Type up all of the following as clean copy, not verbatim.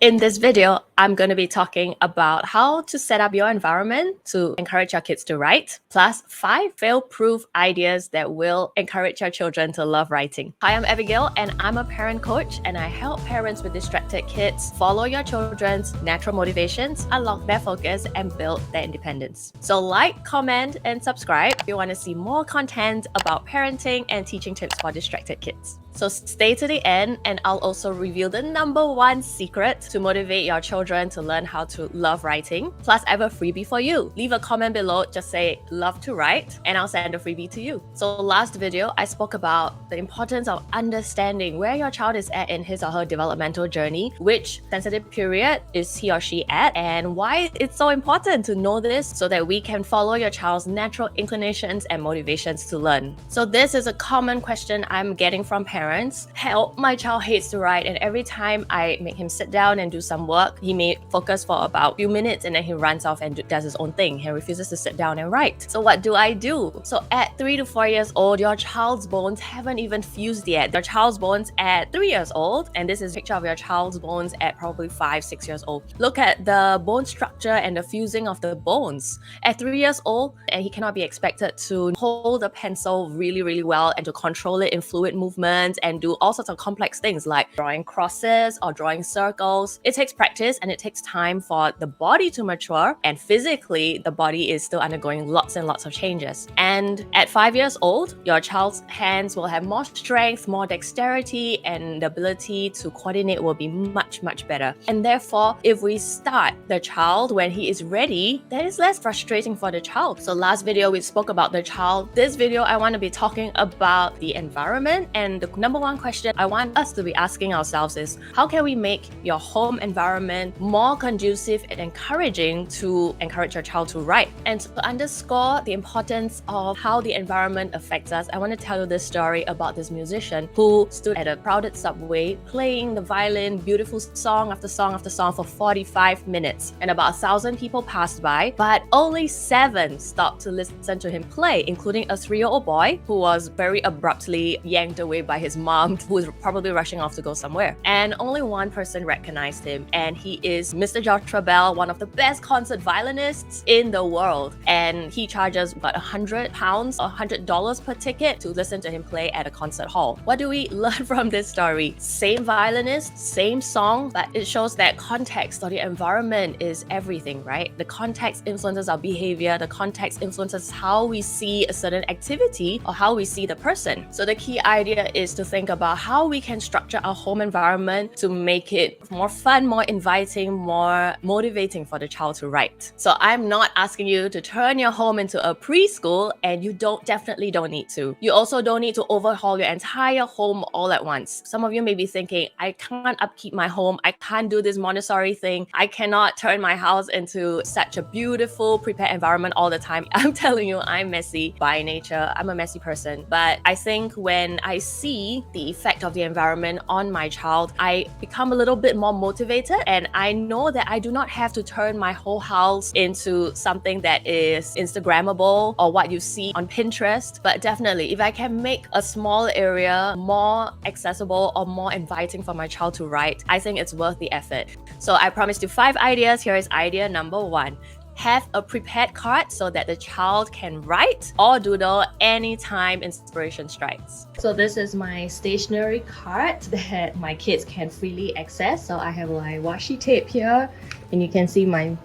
In this video, I'm going to be talking about how to set up your environment to encourage your kids to write, plus 5 fail-proof ideas that will encourage your children to love writing. Hi, I'm Abigail, and I'm a parent coach, and I help parents with distracted kids follow your children's natural motivations, unlock their focus, and build their independence. So like, comment, and subscribe if you want to see more content about parenting and teaching tips for distracted kids. So stay to the end, and I'll also reveal the #1 secret to motivate your children to learn how to love writing. Plus, I have a freebie for you. Leave a comment below, just say love to write, and I'll send a freebie to you. So last video, I spoke about the importance of understanding where your child is at in his or her developmental journey, which sensitive period is he or she at, and why it's so important to know this so that we can follow your child's natural inclinations and motivations to learn. So this is a common question I'm getting from parents. Help, my child hates to write, and every time I make him sit down and do some work, he may focus for about a few minutes and then he runs off and does his own thing. He refuses to sit down and write. So what do I do? So at 3 to 4 years old, your child's bones haven't even fused yet. Your child's bones at 3 years old, and this is a picture of your child's bones at probably 5-6 years old. Look at the bone structure and the fusing of the bones. At 3 years old, and he cannot be expected to hold a pencil really well and to control it in fluid movements and do all sorts of complex things like drawing crosses or drawing circles. It takes practice and it takes time for the body to mature, and physically the body is still undergoing lots and lots of changes. And at 5 years old, your child's hands will have more strength, more dexterity, and the ability to coordinate will be much better. And therefore, if we start the child when he is ready, that is less frustrating for the child. So last video we spoke about the child. This video I want to be talking about the environment, and the #1 question I want us to be asking ourselves is, how can we make your home environment more conducive and encouraging to encourage your child to write? And to underscore the importance of how the environment affects us, I want to tell you this story about this musician who stood at a crowded subway playing the violin, beautiful song after song after song for 45 minutes. And about 1,000 people passed by, but only 7 stopped to listen to him play, including a 3-year-old boy who was very abruptly yanked away by his mom, who was probably rushing off to go somewhere. And only one person recognized him, and he is Mr. Joshua Bell, one of the best concert violinists in the world. And he charges about £100 or $100 per ticket to listen to him play at a concert hall. What do we learn from this story? Same violinist, same song, but it shows that context or the environment is everything, right? The context influences our behavior, the context influences how we see a certain activity or how we see the person. So the key idea is to think about how we can structure our home environment to make it more fun, more inviting, more motivating for the child to write. So I'm not asking you to turn your home into a preschool, and you definitely don't need to. You also don't need to overhaul your entire home all at once. Some of you may be thinking, I can't upkeep my home, I can't do this Montessori thing, I cannot turn my house into such a beautiful, prepared environment all the time. I'm telling you, I'm messy by nature. I'm a messy person. But I think when I see the effect of the environment on my child, I become a little bit more motivated, and I know that I do not have to turn my whole house into something that is Instagrammable or what you see on Pinterest. But definitely, if I can make a small area more accessible or more inviting for my child to write, I think it's worth the effort. So I promised you 5 ideas. Here is idea #1. Have a prepared card so that the child can write or doodle anytime inspiration strikes. So this is my stationery card that my kids can freely access. So I have my washi tape here, and you can see my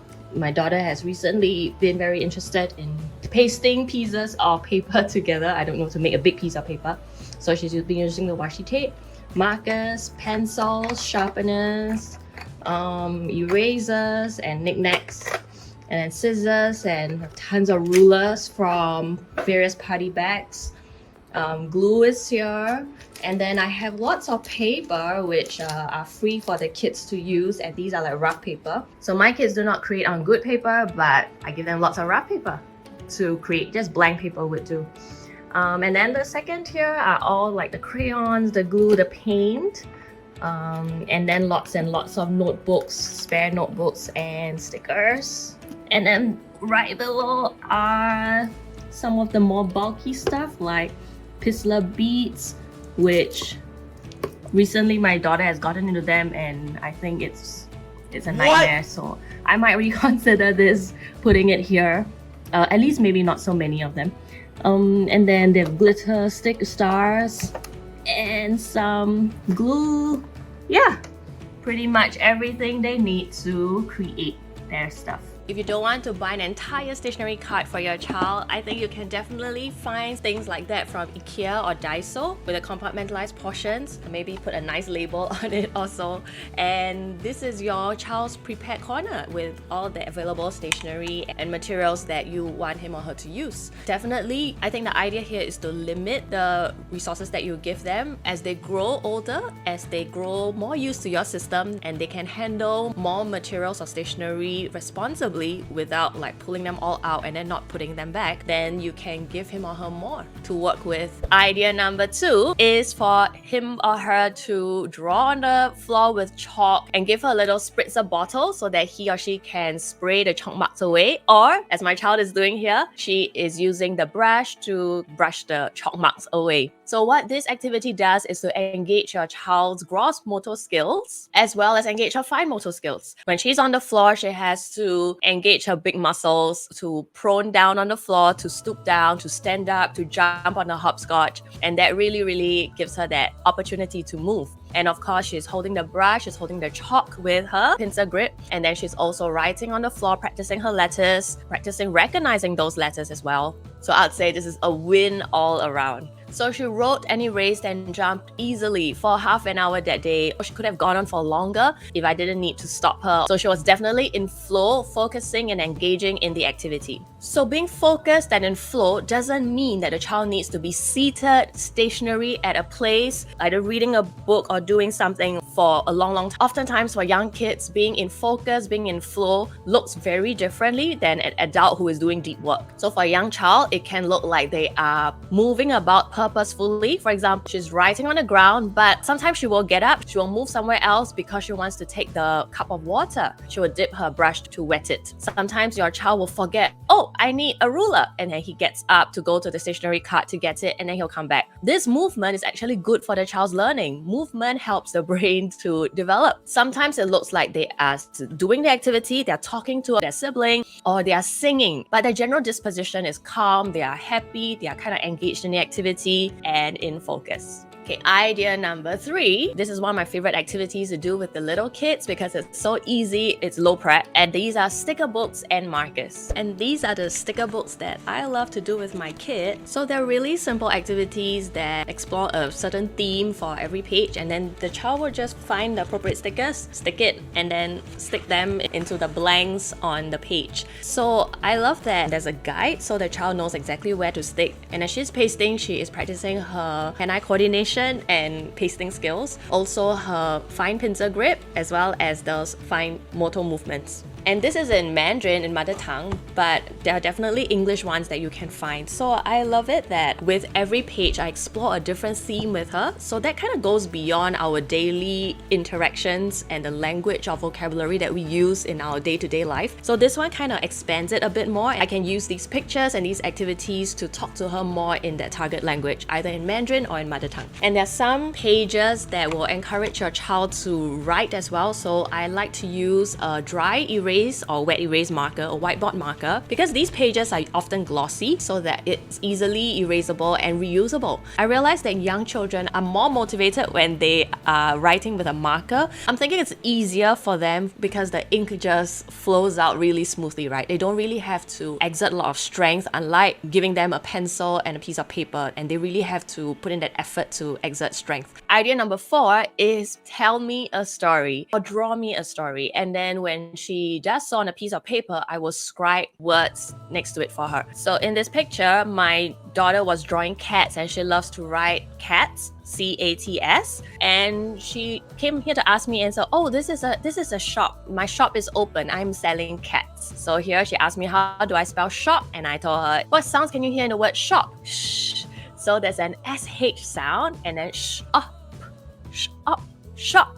daughter has recently been very interested in pasting pieces of paper together. I don't know, to make a big piece of paper. So she's been using the washi tape, markers, pencils, sharpeners, erasers, and knickknacks, and then scissors, and tons of rulers from various party bags. Glue is here, and then I have lots of paper which are free for the kids to use, and these are like rough paper. So my kids do not create on good paper, but I give them lots of rough paper to create. Just blank paper would do. And then the second here are all like the crayons, the glue, the paint, and then lots and lots of notebooks, spare notebooks, and stickers. And then right below are some of the more bulky stuff like Pistler beads, which recently my daughter has gotten into them, and I think it's It's a nightmare, so I might reconsider this, putting it here. At least maybe not so many of them. And then they have glitter stick stars and some glue. Yeah, pretty much everything they need to create their stuff. If you don't want to buy an entire stationery cart for your child, I think you can definitely find things like that from IKEA or Daiso with a compartmentalized portions. Maybe put a nice label on it also. And this is your child's prepared corner with all the available stationery and materials that you want him or her to use. Definitely, I think the idea here is to limit the resources that you give them as they grow older, as they grow more used to your system, and they can handle more materials or stationery responsibly without like pulling them all out and then not putting them back. Then you can give him or her more to work with. Idea number 2 is for him or her to draw on the floor with chalk and give her a little spritzer bottle so that he or she can spray the chalk marks away. Or, as my child is doing here, she is using the brush to brush the chalk marks away. So what this activity does is to engage your child's gross motor skills as well as engage her fine motor skills. When she's on the floor, she has to engage her big muscles to prone down on the floor, to stoop down, to stand up, to jump on the hopscotch. And that really gives her that opportunity to move. And of course, she's holding the brush, she's holding the chalk with her pincer grip. And then she's also writing on the floor, practicing her letters, practicing recognizing those letters as well. So I'd say this is a win all around. So she wrote and erased and jumped easily for half an hour that day. She could have gone on for longer if I didn't need to stop her. So she was definitely in flow, focusing and engaging in the activity. So being focused and in flow doesn't mean that the child needs to be seated, stationary at a place, either reading a book or doing something for a long time. Oftentimes for young kids, being in focus, being in flow looks very differently than an adult who is doing deep work. So for a young child, it can look like they are moving about purposefully. For example, she's writing on the ground, but sometimes she will get up, she will move somewhere else because she wants to take the cup of water. She will dip her brush to wet it. Sometimes your child will forget, oh, I need a ruler. And then he gets up to go to the stationery cart to get it, and then he'll come back. This movement is actually good for the child's learning. Movement helps the brain to develop. Sometimes it looks like they are doing the activity, they're talking to their sibling, or they are singing, but their general disposition is calm, they are happy, they are kind of engaged in the activity and in focus. Okay, idea number 3. This is one of my favorite activities to do with the little kids because it's so easy, it's low prep, and these are sticker books and markers. And these are the sticker books that I love to do with my kid. So they're really simple activities that explore a certain theme for every page, and then the child will just find the appropriate stickers, stick it, and then stick them into the blanks on the page. So I love that there's a guide so the child knows exactly where to stick. And as she's pasting, she is practicing her hand-eye coordination and pasting skills, also her fine pincer grip, as well as those fine motor movements. And this is in Mandarin, in mother tongue, but there are definitely English ones that you can find. So I love it that with every page, I explore a different theme with her. So that kind of goes beyond our daily interactions and the language or vocabulary that we use in our day-to-day life. So this one kind of expands it a bit more. I can use these pictures and these activities to talk to her more in that target language, either in Mandarin or in mother tongue. And there are some pages that will encourage your child to write as well. So I like to use a dry erase or wet erase marker or whiteboard marker because these pages are often glossy so that it's easily erasable and reusable. I realize that young children are more motivated when they are writing with a marker. I'm thinking it's easier for them because the ink just flows out really smoothly, right? They don't really have to exert a lot of strength, unlike giving them a pencil and a piece of paper, and they really have to put in that effort to exert strength. Idea number 4 is tell me a story or draw me a story. And then when she does so on a piece of paper, I will scribe words next to it for her. So in this picture, my daughter was drawing cats and she loves to write cats, C-A-T-S, and she came here to ask me and said, oh, this is a shop. My shop is open. I'm selling cats. So here she asked me, how do I spell shop? And I told her, what sounds can you hear in the word shop? Shh. So there's an SH sound and then shop.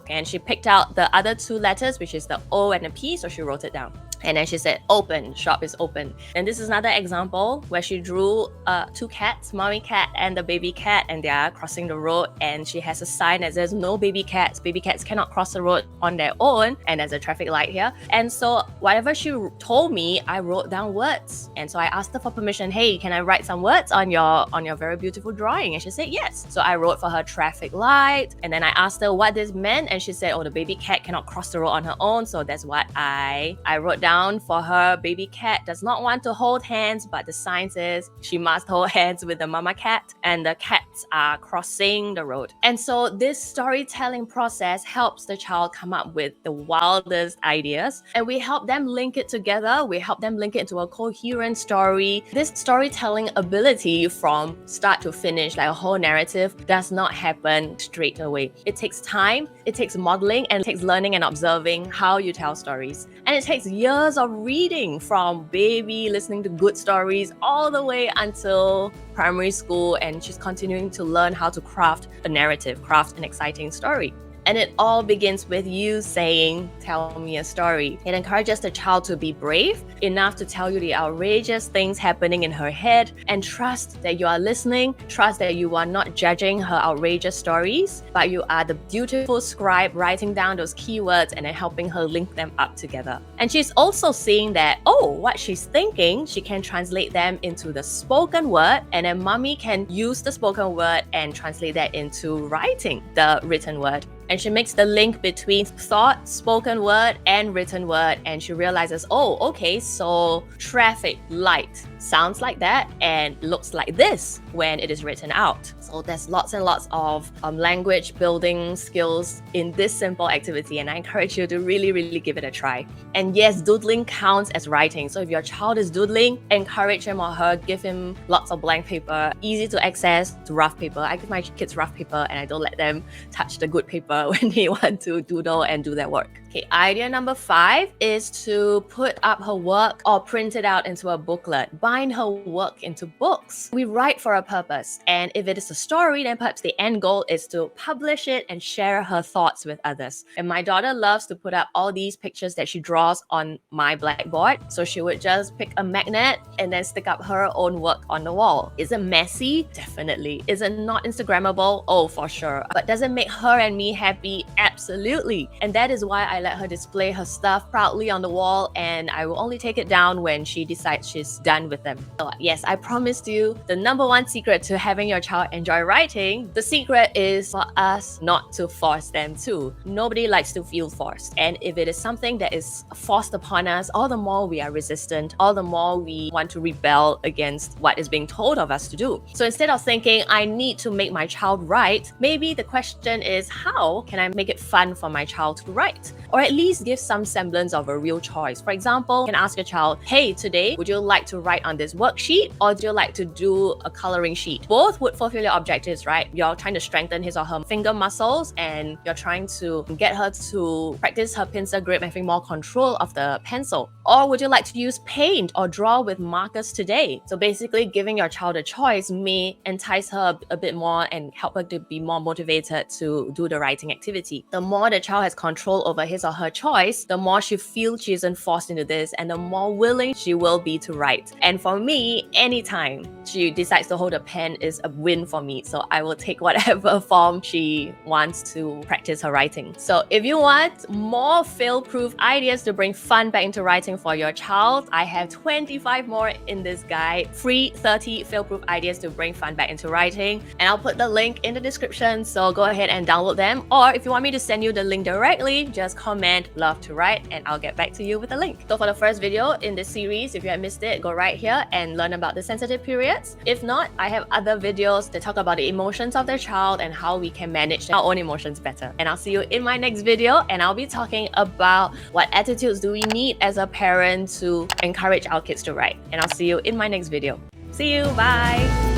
And she picked out the other 2 letters, which is the O and the P, so she wrote it down. And then she said, open, shop is open. And this is another example where she drew two cats, mommy cat and the baby cat, and they are crossing the road. And she has a sign that says no baby cats. Baby cats cannot cross the road on their own. And there's a traffic light here. And so whatever she told me, I wrote down words. And so I asked her for permission. Hey, can I write some words on your very beautiful drawing? And she said yes. So I wrote for her traffic light. And then I asked her what this meant. And she said, oh, the baby cat cannot cross the road on her own. So that's what I wrote down for her. Baby cat does not want to hold hands, but the sign says she must hold hands with the mama cat, and the cats are crossing the road. And so this storytelling process helps the child come up with the wildest ideas, and we help them link it together. We help them link it into a coherent story. This storytelling ability from start to finish, like a whole narrative, does not happen straight away. It takes time, it takes modeling, and it takes learning and observing how you tell stories. And it takes years of reading, from baby listening to good stories all the way until primary school, and she's continuing to learn how to craft a narrative, craft an exciting story. And it all begins with you saying, tell me a story. It encourages the child to be brave enough to tell you the outrageous things happening in her head, and trust that you are listening, trust that you are not judging her outrageous stories, but you are the beautiful scribe writing down those keywords and then helping her link them up together. And she's also seeing that, oh, what she's thinking, she can translate them into the spoken word, and then mommy can use the spoken word and translate that into writing, the written word. And she makes the link between thought, spoken word, and written word. And she realizes, oh, okay, so traffic light sounds like that and looks like this when it is written out. So there's lots and lots of language building skills in this simple activity. And I encourage you to really, really give it a try. And yes, doodling counts as writing. So if your child is doodling, encourage him or her, give him lots of blank paper, easy to access, rough paper. I give my kids rough paper and I don't let them touch the good paper when they want to doodle and do their work. Okay, idea number 5 is to put up her work or print it out into a booklet. Bind her work into books. We write for a purpose, and if it is a story, then perhaps the end goal is to publish it and share her thoughts with others. And my daughter loves to put up all these pictures that she draws on my blackboard. So she would just pick a magnet and then stick up her own work on the wall. Is it messy? Definitely. Is it not Instagrammable? Oh, for sure. But does it make her and me happy? Absolutely. And that is why I let her display her stuff proudly on the wall, and I will only take it down when she decides she's done with them. So yes, I promised you the number 1 secret to having your child enjoy writing. The secret is for us not to force them to. Nobody likes to feel forced. And if it is something that is forced upon us, all the more we are resistant, all the more we want to rebel against what is being told of us to do. So instead of thinking, I need to make my child write, maybe the question is, how can I make it fun for my child to write? Or at least give some semblance of a real choice. For example, you can ask your child, hey, today, would you like to write on this worksheet, or do you like to do a coloring sheet? Both would fulfill your objectives, right? You're trying to strengthen his or her finger muscles, and you're trying to get her to practice her pencil grip, having more control of the pencil. Or would you like to use paint or draw with markers today? So basically, giving your child a choice may entice her a bit more and help her to be more motivated to do the writing activity. The more the child has control over his or her choice, the more she feels she isn't forced into this, and the more willing she will be to write. And for me, anytime she decides to hold a pen is a win for me. So I will take whatever form she wants to practice her writing. So if you want more fail-proof ideas to bring fun back into writing for your child, I have 25 more in this guide. Free 30 fail-proof ideas to bring fun back into writing. And I'll put the link in the description, so go ahead and download them. Or if you want me to send you the link directly, just comment love to write and I'll get back to you with a link. So for the first video in this series, if you had missed it, go right here and learn about the sensitive periods. If not, I have other videos that talk about the emotions of their child and how we can manage our own emotions better. And I'll see you in my next video, and I'll be talking about what attitudes do we need as a parent to encourage our kids to write. And I'll see you in my next video. See you, bye!